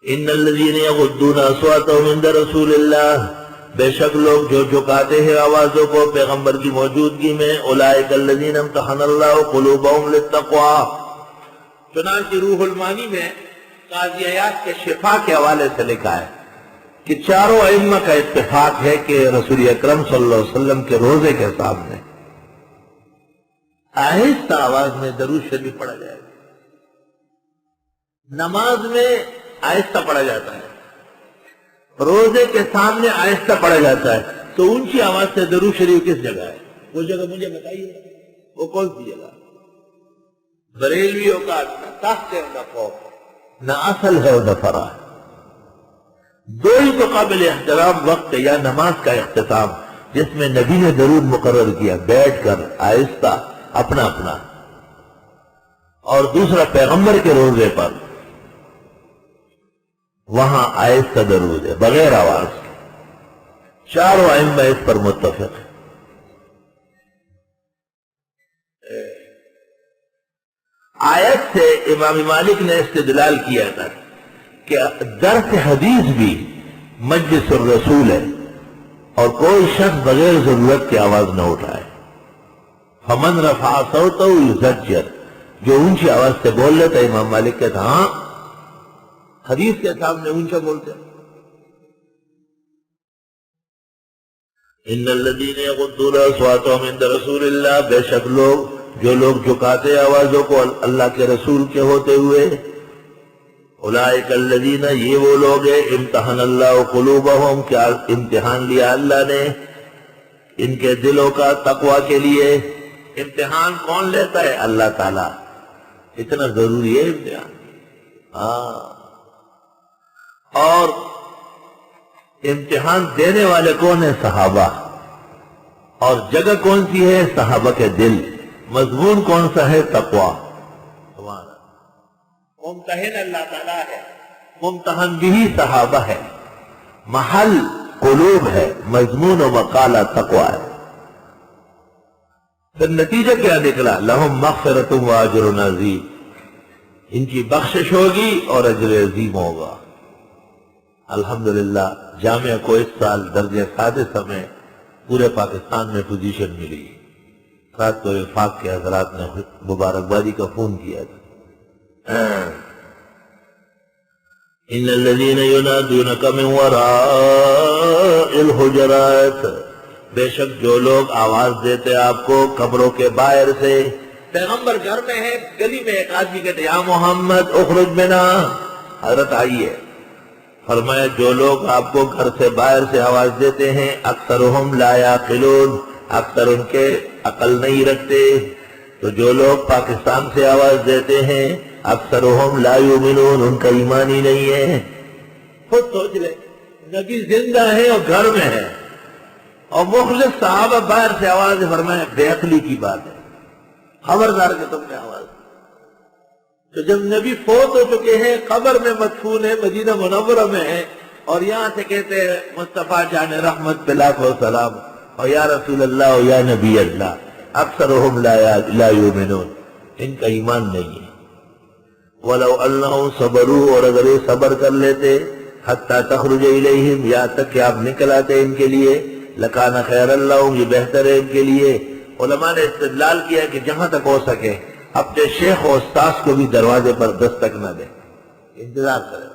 ان الذین یغضون اصواتهم عند رسول اللہ، بے شک لوگ جو جھکاتے ہیں آوازوں کو پیغمبر کی موجودگی میں، اولئک الذین امتحن اللہ قلوبهم للتقوی۔ چنانچہ روح المعانی میں قاضی عیاض کے شفا کے حوالے سے لکھا ہے کہ چاروں ائمہ کا اتفاق ہے کہ رسول اکرم صلی اللہ علیہ وسلم کے روزے کے سامنے آہستہ آواز میں درود شریف پڑھا جائے گا۔ نماز میں آہستہ پڑھا جاتا ہے، روزے کے سامنے آہستہ پڑھا جاتا ہے، تو اونچی آواز سے درود شریف کس جگہ ہے؟ وہ جگہ مجھے بتائیے، وہ کون سی جگہ؟ بریلویوں کا نہ تخت ہے نہ فوق، نہ اصل ہے نہ فرع ہے۔ دو ہی تو قابل احترام وقت ہے، یا نماز کا اختتام جس میں نبی نے درود مقرر کیا بیٹھ کر آہستہ اپنا اپنا، اور دوسرا پیغمبر کے روزے پر وہاں آہستہ درود ہے بغیر آواز کے۔ چاروں ائمہ اس پر متفق ہیں۔ آیت سے امام مالک نے استدلال کیا تھا کہ درس حدیث بھی مجلس الرسول ہے اور کوئی شخص بغیر ضرورت کی آواز نہ اٹھائے۔ فمن رفع صوتہ یزجر، جو اونچی آواز سے بول لیتا، امام مالک کہتا ہاں حدیث کے سامنے اونچا بولتے۔ ان الذین یغضون اصواتهم عند رسول اللہ، بے شک جو لوگ جھکاتے آوازوں کو اللہ کے رسول کے ہوتے ہوئے، اولئک الذین، یہ وہ لوگ ہیں، امتحن اللہ قلوبہم، کیا امتحان لیا اللہ نے ان کے دلوں کا تقوی کے لیے۔ امتحان کون لیتا ہے؟ اللہ تعالیٰ۔ اتنا ضروری ہے امتحان۔ اور امتحان دینے والے کون ہیں؟ صحابہ۔ اور جگہ کون سی ہے؟ صحابہ کے دل۔ مضمون کون سا ہے؟ تقوی۔ ممتحن اللہ تعالیٰ ہے، ممتحن بھی صحابہ ہے، محل قلوب ہے، مضمون و مقالہ تقوی ہے۔ پھر نتیجہ کیا نکلا؟ لہم مغفرۃ و اجر عظیم، ان کی بخشش ہوگی اور اجر عظیم ہوگا۔ الحمدللہ جامعہ کو اس سال درجہ سادسہ میں پورے پاکستان میں پوزیشن ملی۔ رات کو وفاق کے حضرات نے مبارکبادی کا فون کیا تھا۔ ان الذین ینادونک من وراء الحجرات، بے شک جو لوگ آواز دیتے آپ کو قبروں کے باہر سے۔ پیغمبر گھر میں ہے، گلی میں ایک آدمی کہتے یا محمد اخرج منا، حضرت آئیے۔ فرمایا جو لوگ آپ کو گھر سے باہر سے آواز دیتے ہیں، اکثرہم لا یعقلون، اکثر ان کے عقل نہیں رکھتے۔ تو جو لوگ پاکستان سے آواز دیتے ہیں، اکثرہم لا یؤمنون، ان کا ایمان ہی نہیں ہے۔ خود سوچ لے، نبی زندہ ہے اور گھر میں ہے، اور مخلص صحابہ باہر سے آواز، فرمایا بے عقلی کی بات ہے، خبردار کہ تم نے آواز۔ تو جب نبی فوت ہو چکے ہیں، قبر میں مدفون ہے، مدینہ منورہ میں ہے، اور یہاں سے کہتے ہیں مصطفیٰ جان رحمت پہ لاکھوں سلام، اور یا رسول اللہ اور یا نبی اللہ، اکثرہم لا یؤمنون، ان کا ایمان نہیں ہے۔ وَلَوْ أَنَّهُمْ صَبَرُوا، اور اگر یہ صبر کر لیتے، حَتَّى تَخْرُجَ إِلَيْهِمْ، یہاں تک کہ آپ نکل آتے ان کے لیے، لَكَانَ خَيْرًا لَهُمْ، یہ بہتر ہے ان کے لیے۔ علماء نے استدلال کیا کہ جہاں تک ہو سکے اپنے شیخ و استاذ کو بھی دروازے پر دستک نہ دیں، انتظار کریں۔